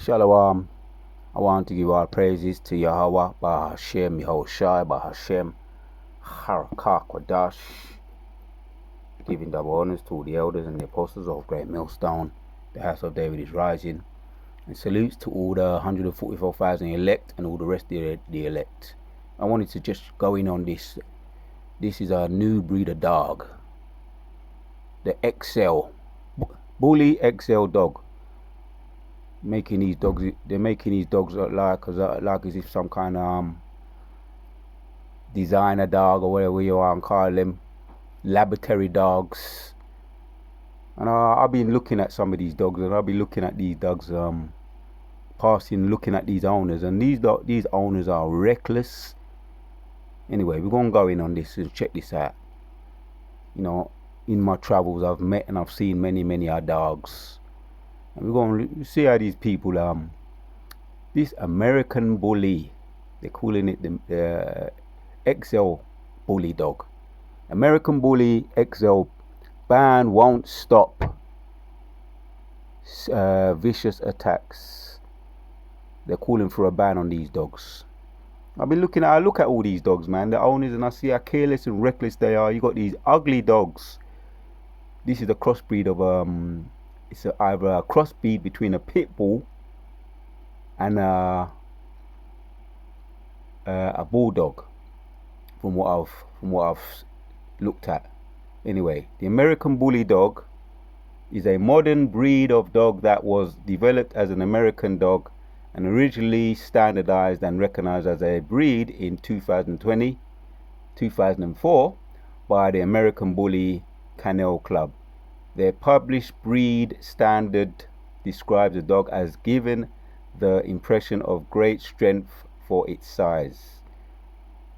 Shalom. I want to give all praises to Yahweh, Bahashem, Yehoshai, Bahashem, Harakah, Kodash, giving double honors to the elders and the apostles of Great Millstone. The house of David is rising. And salutes to all the 144,000 elect and all the rest of the elect. I wanted to just go in on this. This is a new breed of dog. The XL. Bully XL dog. They're making these dogs look like as if some kind of designer dog or whatever you want to call them, laboratory dogs. And I've been looking at some of these dogs, and I'll be looking at these dogs, looking at these owners, and these owners are reckless. Anyway, we're gonna go in on this and check this out. You know, in my travels, I've met and I've seen many dogs. And we're going to see how these people, this American bully, they're calling it the XL bully dog. American bully XL ban won't stop vicious attacks. They're calling for a ban on these dogs. I look at all these dogs, man, the owners, and I see how careless and reckless they are. You got these ugly dogs. This is a crossbreed of it's either a crossbreed between a pit bull and a bulldog, from what I've looked at. Anyway, the American bully dog is a modern breed of dog that was developed as an American dog and originally standardized and recognized as a breed in 2004 by the American Bully Kennel Club. Their published breed standard describes the dog as giving the impression of great strength for its size.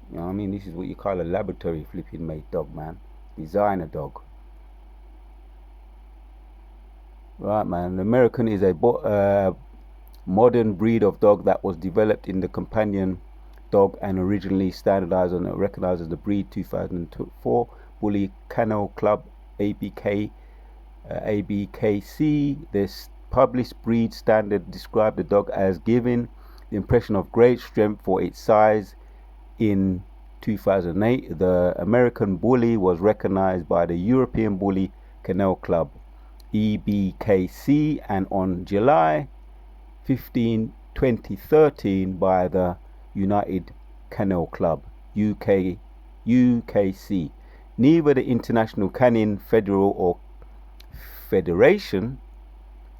You know what I mean? This is what you call a laboratory flipping made dog, man. Designer dog. Right, man. The American is a modern breed of dog that was developed in the companion dog and originally standardized and recognized as the breed 2004 Bully Kennel Club ABKC. This published breed standard described the dog as giving the impression of great strength for its size. In 2008, the American Bully was recognized by the European Bully Kennel Club EBKC, and on July 15, 2013 by the United Kennel Club UKC. Neither the International Canine Federation,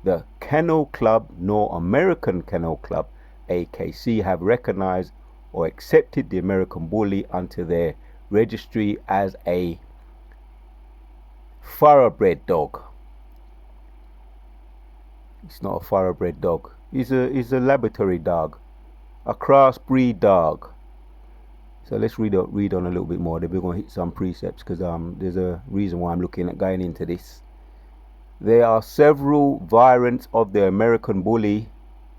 the Kennel Club, nor American Kennel Club AKC have recognized or accepted the American Bully onto their registry as a thoroughbred dog. It's not a thoroughbred dog. It's a laboratory dog, a crossbreed dog. So let's read on a little bit more. Then we're going to hit some precepts, because there's a reason why I'm looking at going into this. There are several variants of the American Bully,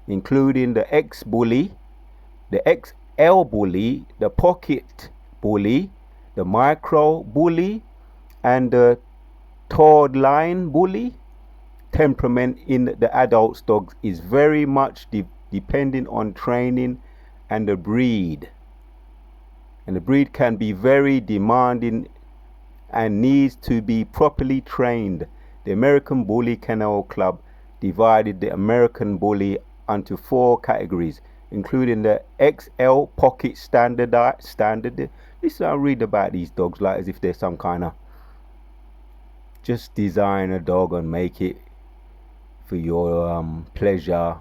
including the X Bully, the XL Bully, the Pocket Bully, the Micro Bully, and the Todd Line Bully. Temperament in the adult dogs is very much depending on training and the breed. And the breed can be very demanding and needs to be properly trained. The American Bully Kennel Club divided the American Bully into 4 categories, including the XL Pocket Standard. Listen, I read about these dogs like as if they're some kind of just design a dog and make it for your pleasure.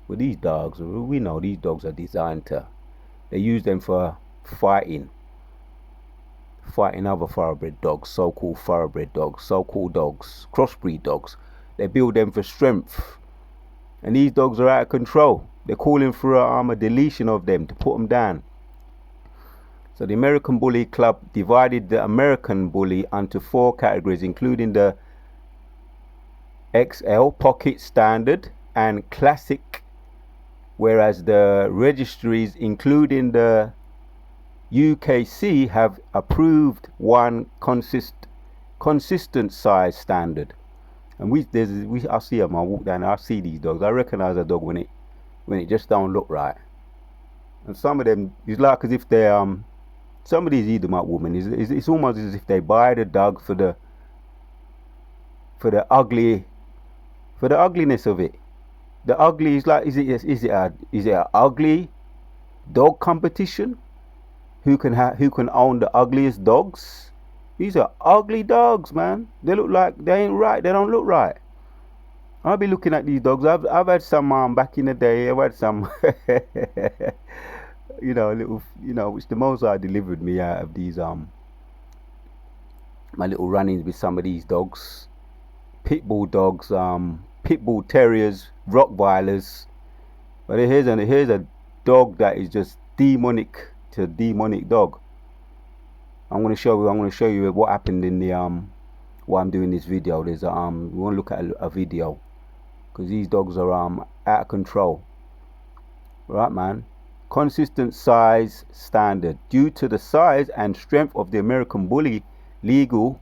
With these dogs, we know these dogs are designed to. They use them for fighting other thoroughbred dogs, so-called thoroughbred dogs, so-called dogs, crossbreed dogs. They build them for strength, and these dogs are out of control. They're calling for a deletion of them to put them down. So the American Bully Club divided the American Bully into 4 categories, including the XL Pocket Standard and Classic, whereas the registries, including the UKC, have approved one consistent size standard. And I see them, I walk down, I see these dogs. I recognize a dog when when it just don't look right. And some of them, it's like as if they some of these Edomite women, it's almost as if they buy the dog for the ugly, for the ugliness of it. The ugly is like, is it a ugly dog competition? Who can own the ugliest dogs? These are ugly dogs, man. They look like they ain't right. They don't look right. I'll be looking at these dogs. I've had some back in the day. I've had some, little, which the Mozart delivered me out of these my little run-ins with some of these dogs, pit bull dogs, pit bull terriers, Rottweilers. But here's a dog that is just demonic to a demonic dog. I'm gonna show you what happened in the while I'm doing this video. There's we want to look at a video, because these dogs are out of control. Right, man. Consistent size standard. Due to the size and strength of the American Bully, legal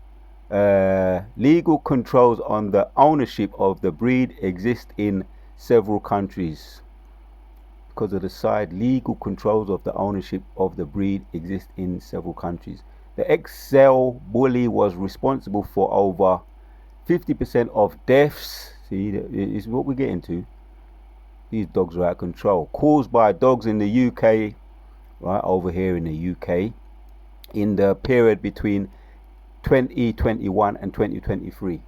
controls on the ownership of the breed exist in several countries. Because of the size, legal controls of the ownership of the breed exist in several countries. The XL Bully was responsible for over 50% of deaths. See, this is what we're getting to. These dogs are out of control, caused by dogs in the UK, right over here in the UK, in the period between 2021 and 2023.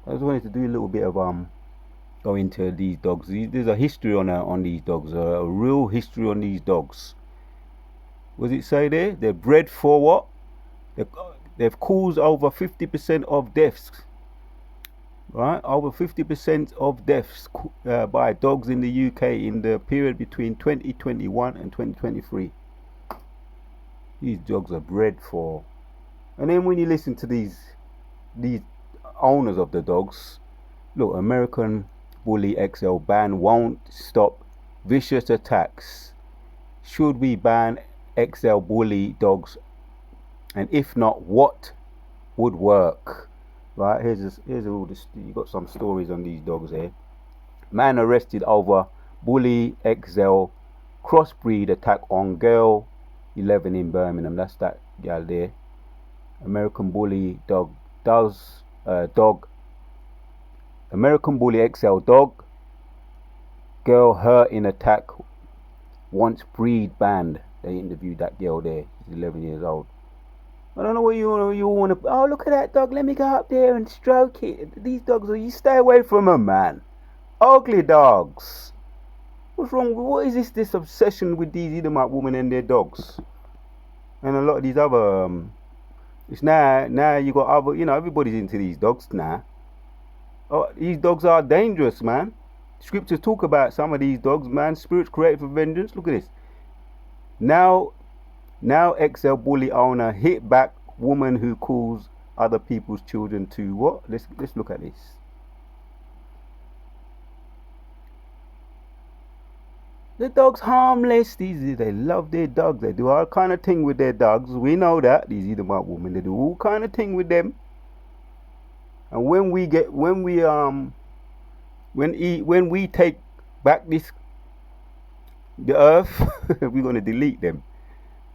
I just wanted to do a little bit of go into these dogs. There's a history on these dogs, a real history on these dogs. What does it say there? They're bred for what? They've caused over 50% of deaths. Right, over 50% of deaths by dogs in the UK in the period between 2021 and 2023. These dogs are bred for. And then when you listen to these owners of the dogs, look, American Bully XL ban won't stop vicious attacks. Should we ban XL Bully dogs? And if not, what would work? Right, here's all this. You got some stories on these dogs here. Man arrested over Bully XL crossbreed attack on girl 11 in Birmingham. That's that gal there. American Bully dog American Bully XL dog girl hurt in attack, wants breed banned. They interviewed that girl there. She's 11 years old. I don't know what you want to. Oh, look at that dog. Let me go up there and stroke it. These dogs, you stay away from them, man. Ugly dogs. What's wrong? What is this obsession with these Edomite women and their dogs? And a lot of these other. It's now you got other. Everybody's into these dogs now. Oh, these dogs are dangerous, man. Scriptures talk about some of these dogs, man. Spirits created for vengeance. Look at this. Now XL Bully owner hit back woman who calls other people's children to what? Let's look at this. The dog's harmless. They love their dogs. They do all kind of thing with their dogs. We know that. These Edomite women, they do all kind of thing with them. And when we take back the earth, we're gonna delete them.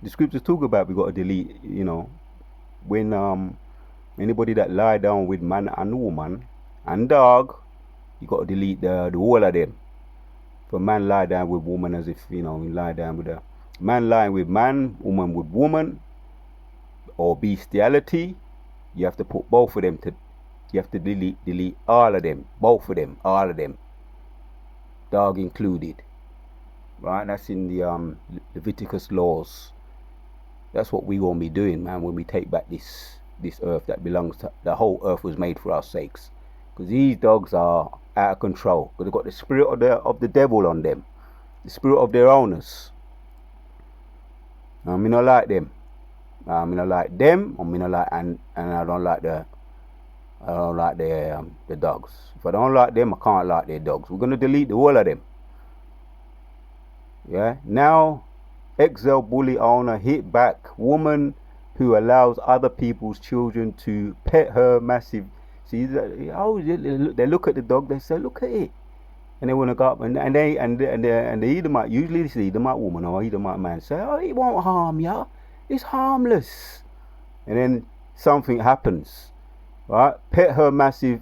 The scriptures talk about we got to delete, when anybody that lie down with man and woman and dog, you got to delete the whole of them. If a man lie down with woman, as if he lie down with a man lying with man, woman with woman, or bestiality, you have to put both of them you have to delete all of them, both of them, all of them, dog included. Right, that's in the Leviticus laws. That's what we won't be doing, man, when we take back this earth that belongs to the whole earth was made for our sakes. Because these dogs are out of control. Because they've got the spirit of the devil on them, the spirit of their owners. I mean, I like them. I mean, I like them. I mean, I like and I don't like the dogs. If I don't like them, I can't like their dogs. We're gonna delete the whole of them. Yeah. Now, XL Bully owner hit back woman who allows other people's children to pet her massive. See, they look at the dog. They say, look at it. And they want to go up and the Edomite, usually this Edomite woman or Edomite man say, oh, it won't harm ya, it's harmless. And then something happens, right? Pet her massive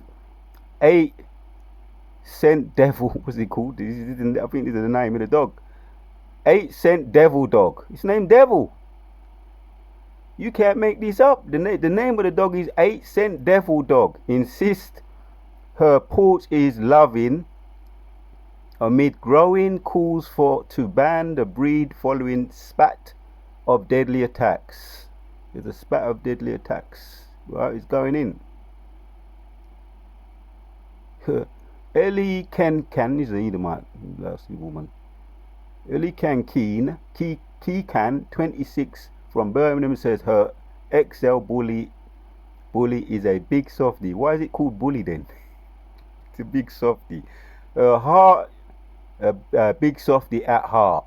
8-cent devil, what's he called? I think this is the name of the dog. 8-cent devil dog. It's named Devil. You can't make this up. The name of the dog is 8-cent devil dog. Insist her porch is loving amid growing calls to ban the breed following spat of deadly attacks. There's a spat of deadly attacks. Right, it's going in. Ellie Can is an Edomite, nasty woman. Ellie Can 26 from Birmingham says her XL bully is a big softie. Why is it called bully then? It's a big softie. Her heart, a big softie at heart.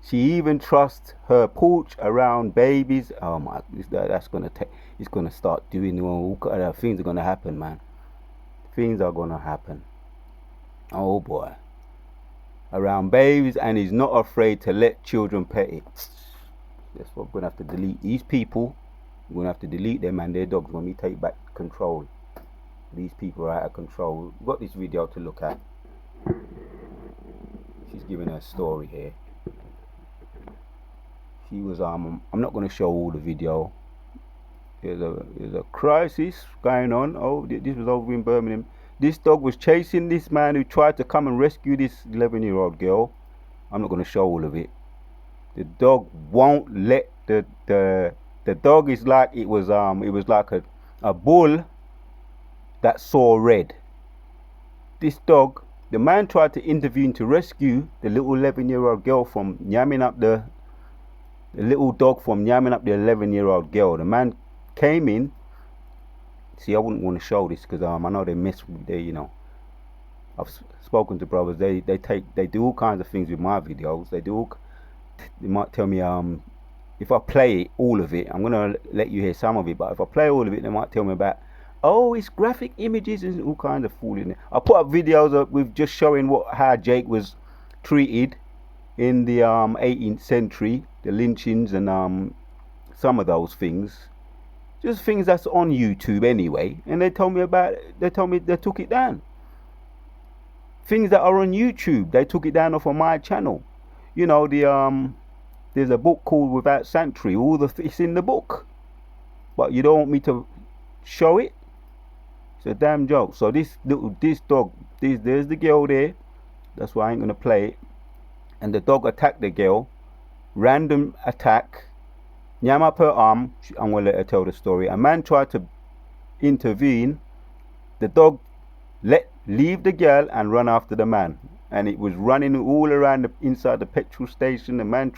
She even trusts her porch around babies. Oh my, that's gonna take. It's gonna start doing all kind of things are gonna happen, man. Things are gonna happen. Oh boy. Around babies, and he's not afraid to let children pet it. That's what we're gonna have to delete. These people, we're gonna have to delete them and their dogs when we take back control. These people are out of control. We've got this video to look at. She's giving her story here. She was I'm not gonna show all the video. There's a crisis going on. Oh, this was over in Birmingham. This dog was chasing this man who tried to come and rescue this 11-year-old girl. I'm not going to show all of it. The dog won't let the dog is like it was like a bull that saw red. This dog, the man tried to intervene to rescue the little 11-year-old girl from yamming up the little dog from yamming up the 11-year-old girl. The man came in. See, I wouldn't want to show this because I know they mess with I've spoken to brothers. They do all kinds of things with my videos. They might tell me if I play all of it, I'm gonna let you hear some of it. But if I play all of it, they might tell me about, oh, it's graphic images and all kinds of fooling. I put up videos with just showing how Jake was treated in the 18th century, the lynchings and some of those things. Just things that's on YouTube anyway, and they told me they took it down. Things that are on YouTube, they took it down off of my channel. You know, there's a book called Without Sanctuary. It's in the book, but you don't want me to show it. It's a damn joke. So this dog, there's the girl there. That's why I ain't gonna play it. And the dog attacked the girl. Random attack. Yam up her arm. I'm going to let her tell the story. A man tried to intervene. The dog leave the girl and run after the man. And it was running all around inside the petrol station. The man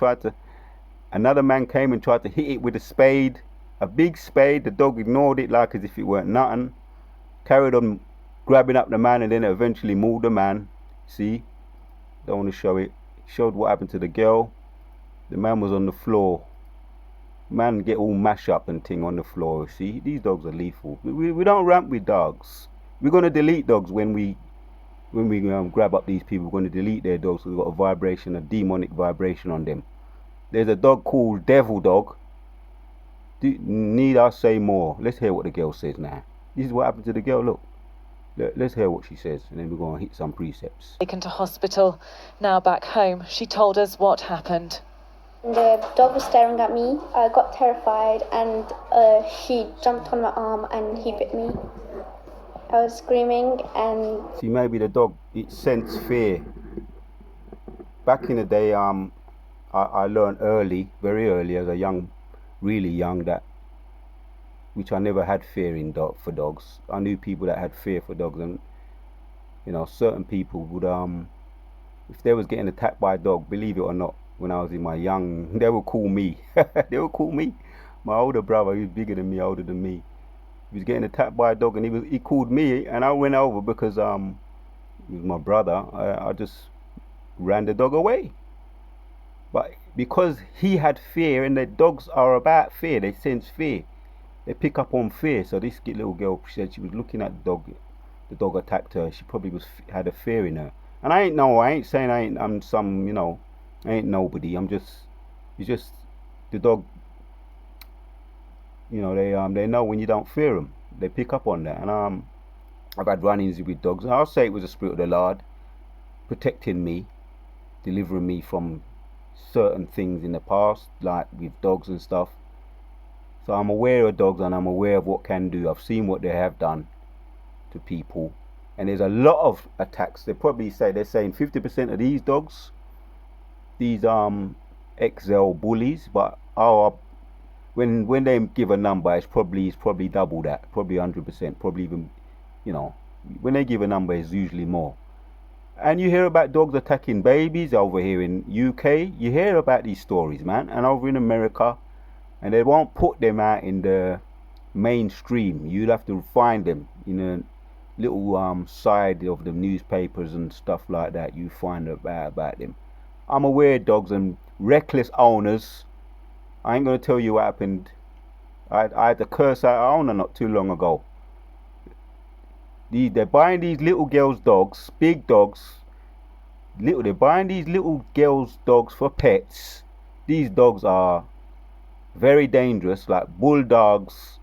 another man came and tried to hit it with a spade. A big spade. The dog ignored it like as if it weren't nothing. Carried on grabbing up the man and then eventually mauled the man. See? Don't want to show it. Showed what happened to the girl. The man was on the floor. Man get all mash up and ting on the floor. See, these dogs are lethal. We don't ramp with dogs. We're gonna delete dogs when we grab up these people. We're gonna delete their dogs. We've got a demonic vibration on them. There's a dog called Devil Dog. Need I say more? Let's hear what the girl says now. This is what happened to the girl. Look. Let's hear what she says, and then we're going to hit some precepts. Taken to hospital. Now back home, she told us what happened. The dog was staring at me. I got terrified, and he jumped on my arm and he bit me. I was screaming and... See, maybe the dog, it sensed fear. Back in the day, I learned very early as a really young, which I never had fear for dogs. I knew people that had fear for dogs, and certain people would if they was getting attacked by a dog, believe it or not, when I was in my young, they would call me. They would call me. My older brother, he was bigger than me, older than me. He was getting attacked by a dog, and he called me, and I went over because he was my brother. I just ran the dog away. But because he had fear, and the dogs are about fear, they sense fear. They pick up on fear. So this little girl said she was looking at the dog. The dog attacked her. She probably had a fear in her. And I ain't saying I'm some, I ain't nobody. It's just the dog, they know when you don't fear them. They pick up on that. And I've had run-ins with dogs. And I'll say it was the Spirit of the Lord protecting me, delivering me from certain things in the past, like with dogs and stuff. So I'm aware of dogs and I'm aware of what can do. I've seen what they have done to people. And there's a lot of attacks. They're saying 50% of these dogs, these XL bullies, but when they give a number, it's probably double that, probably 100%, probably even, when they give a number, it's usually more. And you hear about dogs attacking babies over here in UK. You hear about these stories, man. And over in America, and they won't put them out in the mainstream. You'd have to find them in a little side of the newspapers and stuff like that. You find about them. I'm aware of dogs and reckless owners. I ain't gonna tell you what happened. I had to curse out an owner not too long ago. They're buying these little girls' dogs, big dogs. They're buying these little girls' dogs for pets. These dogs are very dangerous, like bulldogs,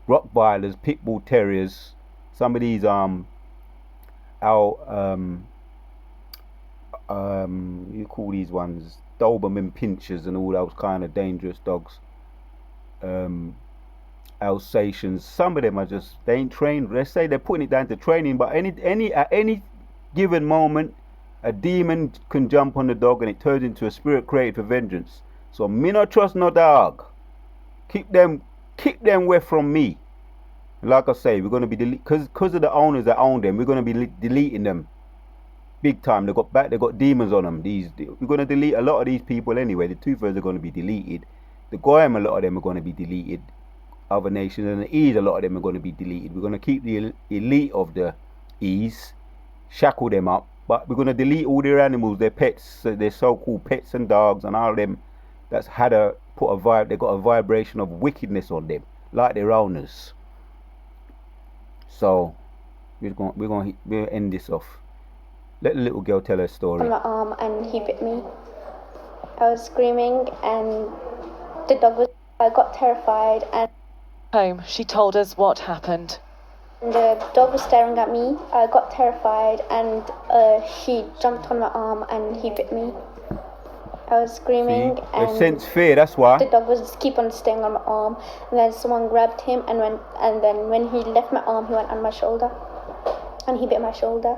Rottweilers, pit bull terriers. Some of these you call these ones Doberman pinchers and all those kind of dangerous dogs. Alsatians. Some of them are they ain't trained. They say they're putting it down to training, but at any given moment, a demon can jump on the dog and it turns into a spirit created for vengeance. So me not trust no dog. Keep them away from me. Like I say, we're gonna be because of the owners that own them. We're gonna be deleting them big time. They got demons on them. We're gonna delete a lot of these people anyway. The Two-Thirds are gonna be deleted. The Goyim, a lot of them are gonna be deleted. Other nations and the E's, a lot of them are going to be deleted. We're going to keep the elite of the E's, shackle them up, but we're going to delete all their animals, their pets, their so-called pets and dogs and all of them that's they got a vibration of wickedness on them, like their owners. So we'll end this off. Let the little girl tell her story. On my arm and he bit me. I was screaming and I got terrified and Home, she told us what happened. the dog was staring at me. I got terrified and he jumped on my arm and he bit me. I was screaming and they sense fear, that's why. The dog was keep on staying on my arm, and then someone grabbed him and then when he left my arm, he went on my shoulder and he bit my shoulder.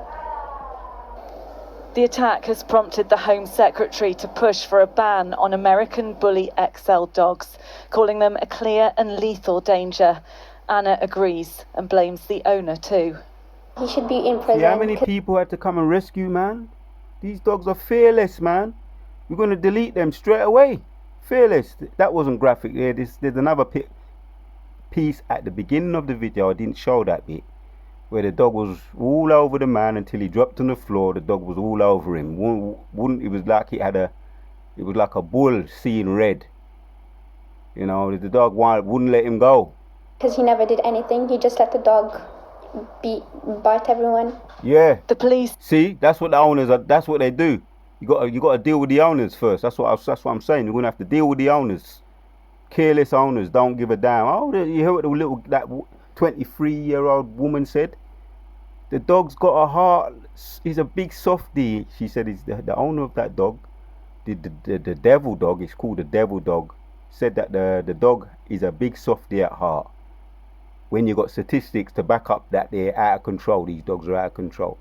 The attack has prompted the Home Secretary to push for a ban on American Bully XL dogs, calling them a clear and lethal danger. Anna agrees and blames the owner too. He should be in prison. See how many people had to come and rescue, man? These dogs are fearless, man. We're going to delete them straight away. Fearless. That wasn't graphic there. There's another piece at the beginning of the video. I didn't show that bit, where the dog was all over the man until he dropped on the floor. The dog was all over him. It was like a bull seeing red. The dog wouldn't let him go. Because he never did anything. He just let the dog bite everyone. Yeah. The police. See, that's what the owners are. That's what they do. You got to deal with the owners first. That's what I'm saying. You're gonna have to deal with the owners. Careless owners don't give a damn. Oh, you hear what that 23-year-old woman said? The dog's got a heart. He's a big softie. She said he's the owner of that dog. The devil dog. It's called the devil dog. Said that the dog is a big softie at heart. When you got statistics to back up that they're out of control, these dogs are out of control.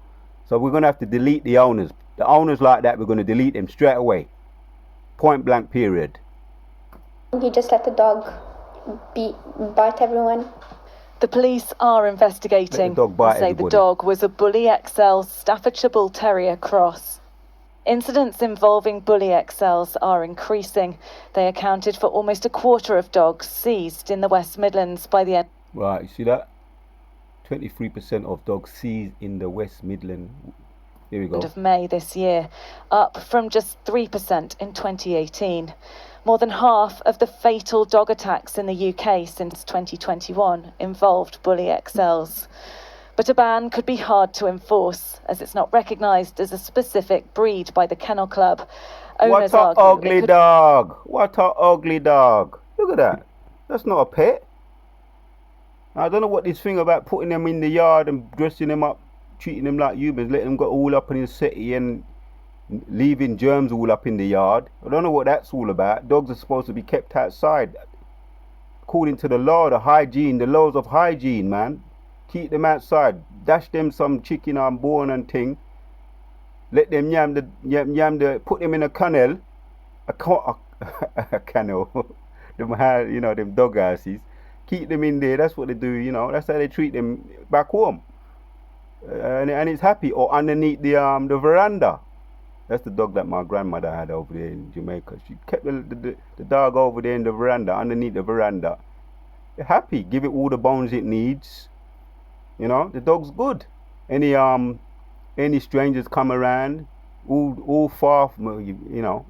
So we're gonna have to delete the owners. The owners like that, we're gonna delete them straight away. Point blank. Period. He just let the dog bite everyone. The police are investigating. The dog was a Bully XL Staffordshire Bull Terrier cross. Incidents involving Bully XLs are increasing. They accounted for almost a quarter of dogs seized in the West Midlands by the end. Right, you see that? 23% of dogs seized in the West Midlands. Here we go. Of May this year, up from just 3% in 2018. More than half of the fatal dog attacks in the UK since 2021 involved Bully XLs. But a ban could be hard to enforce, as it's not recognised as a specific breed by the Kennel Club. Owners What a ugly dog! What a ugly dog! Look at that. That's not a pet. I don't know what this thing about putting them in the yard and dressing them up, treating them like humans, letting them go all up in the city and leaving germs all up in the yard. I don't know what that's all about. Dogs are supposed to be kept outside. According to the law, the laws of hygiene, man. Keep them outside. Dash them some chicken unborn and thing. Let them put them in a kennel. A kennel. Them dog houses. Keep them in there. That's what they do, That's how they treat them back home. And it's happy. Or underneath the veranda. That's the dog that my grandmother had over there in Jamaica. She kept the dog over there in the veranda, underneath the veranda. They're happy. Give it all the bones it needs. The dog's good. Any strangers come around, all far from,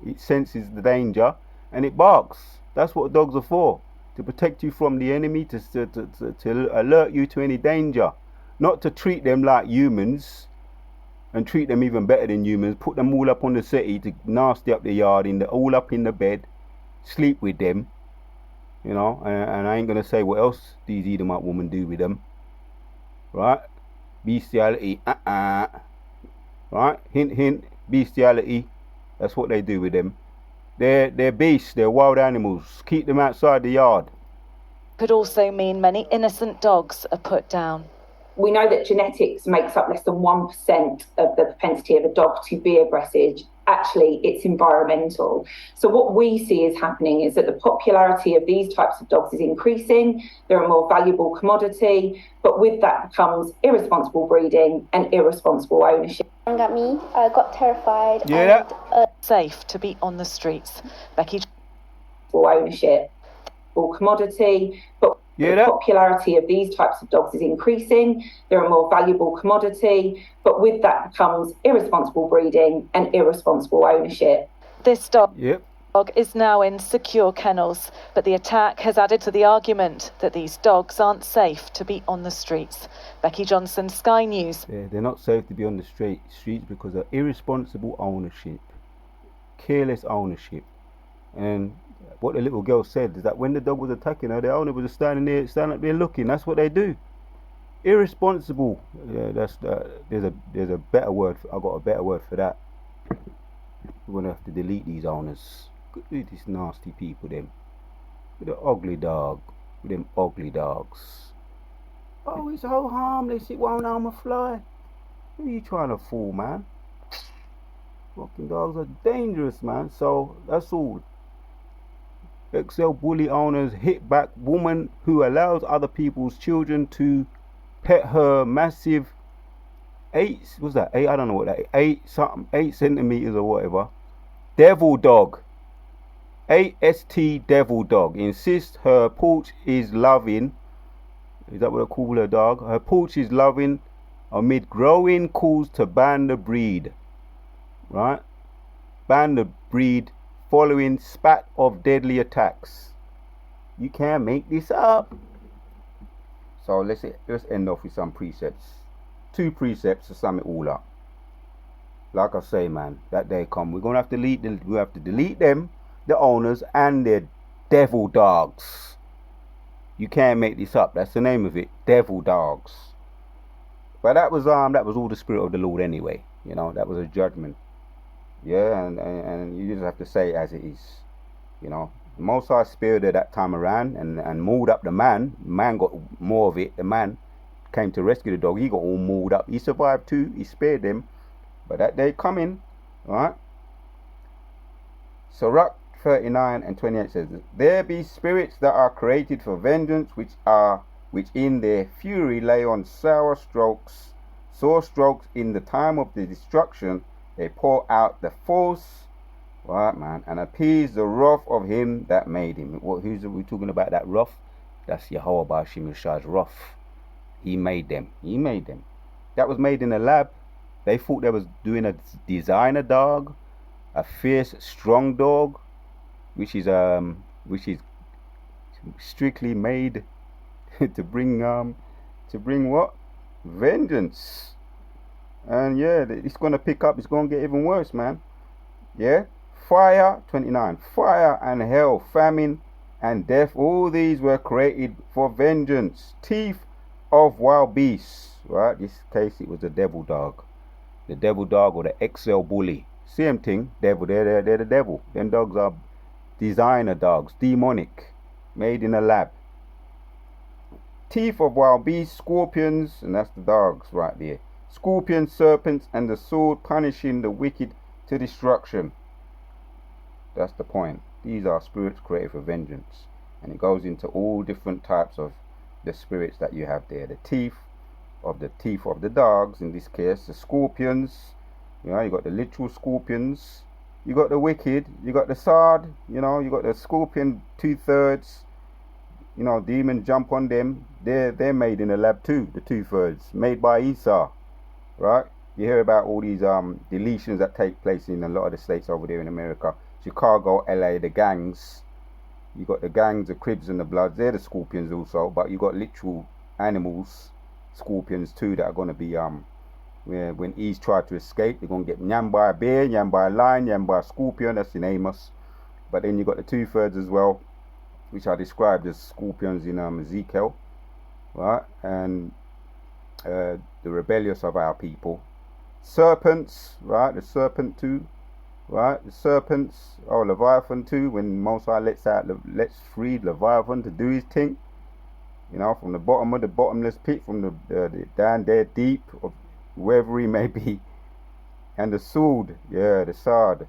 it senses the danger and it barks. That's what dogs are for. To protect you from the enemy, to alert you to any danger. Not to treat them like humans and treat them even better than humans. Put them all up on the city to nasty up the yard, all up in the bed, sleep with them. And I ain't gonna say what else these Edomite women do with them. Right? Bestiality. Right? Hint, hint. Bestiality. That's what they do with them. They're beasts. They're wild animals. Keep them outside the yard. Could also mean many innocent dogs are put down. We know that genetics makes up less than 1% of the propensity of a dog to be aggressive. Actually, it's environmental. So what we see is happening is that the popularity of these types of dogs is increasing. They're a more valuable commodity, but with that comes irresponsible breeding and irresponsible ownership. At me, I got terrified. Yeah. Safe to be on the streets. Becky. Ownership or commodity, but the popularity of these types of dogs is increasing. They're a more valuable commodity, but with that comes irresponsible breeding and irresponsible ownership. This dog is now in secure kennels, but the attack has added to the argument that these dogs aren't safe to be on the streets. Becky Johnson, Sky News. They're not safe to be on the streets because of irresponsible ownership, careless ownership. And what the little girl said is that when the dog was attacking her, the owner was standing up there looking. That's what they do. Irresponsible. Yeah, there's a better word. I got a better word for that. We're gonna have to delete these owners. Look at these nasty people, them. With the ugly dog. With them ugly dogs. Oh, it's so harmless. It won't harm a fly. Who are you trying to fool, man? Fucking dogs are dangerous, man. So that's all. XL bully owners hit back woman who allows other people's children to pet her massive 8 centimeters or whatever devil dog. AST devil dog insists her porch is loving. Is that what I call her dog? Her porch is loving amid growing calls to ban the breed. Right? Ban the breed following spat of deadly attacks. You can't make this up. So let's end off with some precepts. 2 precepts to sum it all up. Like I say, man, that day come. We're gonna have to delete them, the owners, and their devil dogs. You can't make this up. That's the name of it. Devil dogs. But that was all the Spirit of the Lord anyway. That was a judgment. Yeah, and you just have to say it as it is. The Most High Spirit at that time around and mauled up the man. The man got more of it. The man came to rescue the dog. He got all mauled up. He survived too. He spared them. But that day coming, right? Sirach 39 and 28 says, there be spirits that are created for vengeance, which in their fury lay on sore strokes in the time of the destruction. They pour out the force, right, man, and appease the wrath of him that made him. Who's we talking about? That wrath? That's Yahweh Bashim Yeshai's wrath. He made them. That was made in a lab. They thought they was doing a designer dog, a fierce, strong dog, which is strictly made to bring what? vengeance. And yeah, it's going to pick up. It's going to get even worse, man. Yeah. Fire, 29. Fire and hell, famine and death, all these were created for vengeance. Teeth of wild beasts. Right? This case, it was the devil dog. The devil dog or the XL bully. Same thing. Devil. They're the devil. Them dogs are designer dogs. Demonic. Made in a lab. Teeth of wild beasts, scorpions, and that's the dogs right there. Scorpions, serpents, and the sword, punishing the wicked to destruction. That's the point. These are spirits created for vengeance. And it goes into all different types of the spirits that you have there. The teeth of the dogs, in this case, the scorpions. You know, you got the literal scorpions. You got the wicked. You got the sword. You know, you got the scorpion 2/3. You know, demons jump on them. They're made in a lab too. The 2/3 made by Esau, right? You hear about all these deletions that take place in a lot of the states over there in America. Chicago, LA, the gangs. You got the gangs, the Crips and the Bloods. They're the scorpions also, but you got literal animals, scorpions too, that are gonna be when Eve tried to escape, they're gonna get nyam by a bear, nyam by a lion, nyam by a scorpion. That's in Amos. But then you got the 2/3 as well, which are described as scorpions in Ezekiel, right? And the rebellious of our people. Serpents, right? The serpent too, right? The serpents, Leviathan too, when Most High lets free Leviathan to do his thing, you know, from the bottom of the bottomless pit, from the down there deep, of wherever he may be. And the sword, yeah, the sword,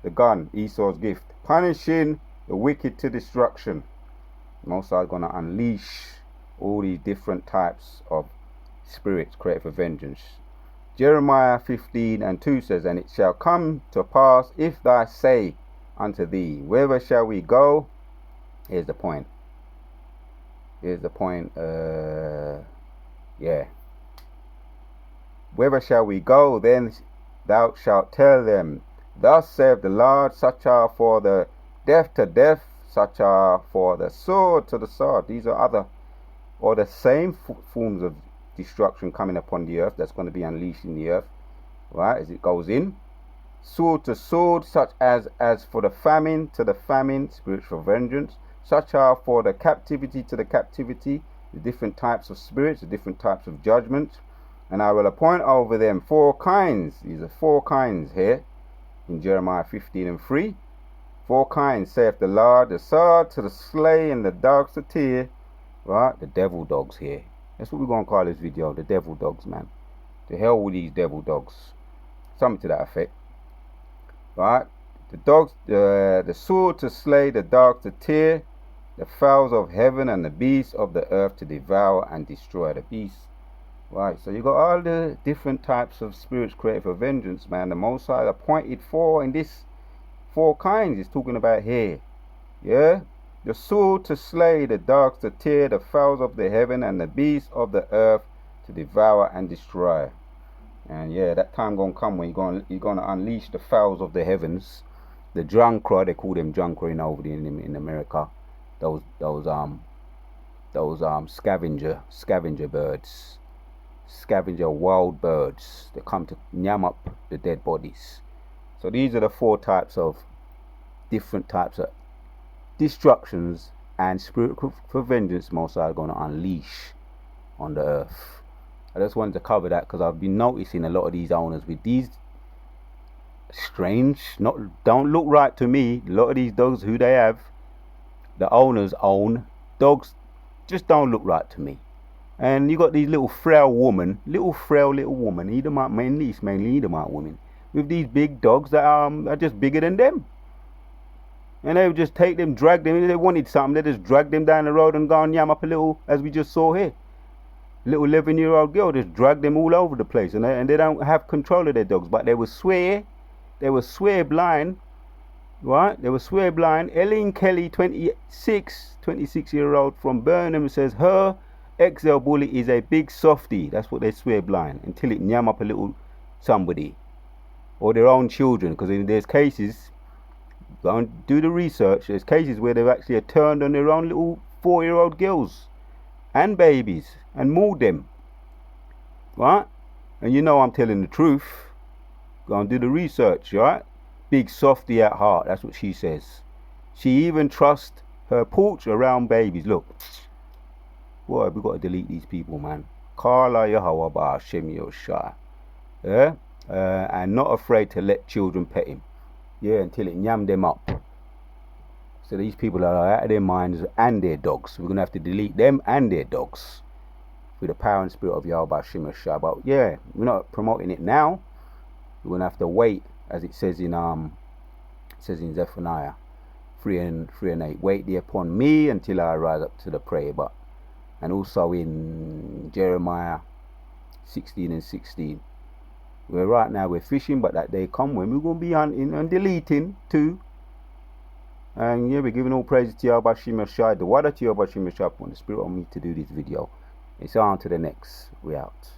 the gun, Esau's gift, punishing the wicked to destruction. Most High is going to unleash all these different types of spirits created for vengeance. Jeremiah 15:2 says, and it shall come to pass, if thou say unto thee, whither shall we go? Here's the point. Whither shall we go? Then thou shalt tell them, thus saith the Lord, such are for the death to death, such are for the sword to the sword. These are other, or the same forms of destruction coming upon the earth that's going to be unleashed in the earth, right, as it goes in. Sword to sword, such as for the famine to the famine, spiritual vengeance, such are for the captivity to the captivity, the different types of spirits, the different types of judgments. And I will appoint over them 4 kinds. These are 4 kinds here in Jeremiah 15:3. 4 kinds, saith the Lord, the sword to the slay and the dogs to tear. Right, the devil dogs here. That's what we're going to call this video, the devil dogs, man. To hell with these devil dogs. Something to that effect. Right, the dogs, the sword to slay, the dogs to tear, the fowls of heaven and the beasts of the earth to devour and destroy. The beasts. Right, so you got all the different types of spirits created for vengeance, man. The Most High appointed 4 in this 4 kinds he's talking about here. Yeah? The sword to slay, the dogs to tear, the fowls of the heaven and the beasts of the earth to devour and destroy. And yeah, that time gonna come when you're gonna unleash the fowls of the heavens, the drunkra, they call them drunkra over there in America. Those scavenger birds. Scavenger wild birds that come to nyam up the dead bodies. So these are the 4 types of different types of destructions and spirit for vengeance Most High are going to unleash on the earth. I just wanted to cover that because I've been noticing a lot of these owners with these strange, don't look right to me. A lot of these dogs who they have, the owners own dogs, just don't look right to me. And you got these little frail woman, mainly Edomite women, with these big dogs that are just bigger than them. And they would just take them, drag them. If they wanted something, they just drag them down the road and go and yam up a little, as we just saw here. Little 11-year-old girl just drag them all over the place. And they don't have control of their dogs, but they will swear blind, right? They will swear blind. Ellen Kelly, 26-year-old from Burnham, says her XL bully is a big softie. That's what they swear blind, until it nyam up a little somebody or their own children. Because there's cases, go and do the research, there's cases where they've actually turned on their own little 4-year-old girls and babies and mauled them. right? And you know I'm telling the truth. Go and do the research, right? Big softy at heart, that's what she says. She even trusts her porch around babies. Look, boy, we got to delete these people, man. Karla Yahweh Ba'Shem Yoshai. Yeah? And not afraid to let children pet him. Yeah, until it yam them up. So these people are out of their minds and their dogs. We're going to have to delete them and their dogs with the power and spirit of Yahweh Ba'Shem Yoshai. But yeah, we're not promoting it now. We're going to have to wait, as it says in Zephaniah 3 and 8. Wait thee upon me until I rise up to the prayer. But and also in Jeremiah 16 and 16. Where right now we're fishing, but that day come when we're going to be hunting and deleting too. And yeah, we're giving all praise to Yahweh Ba'Shem Yoshai, the water to Yahweh Ba'Shem Yoshai, upon the spirit on me to do this video. It's on to the next. We out.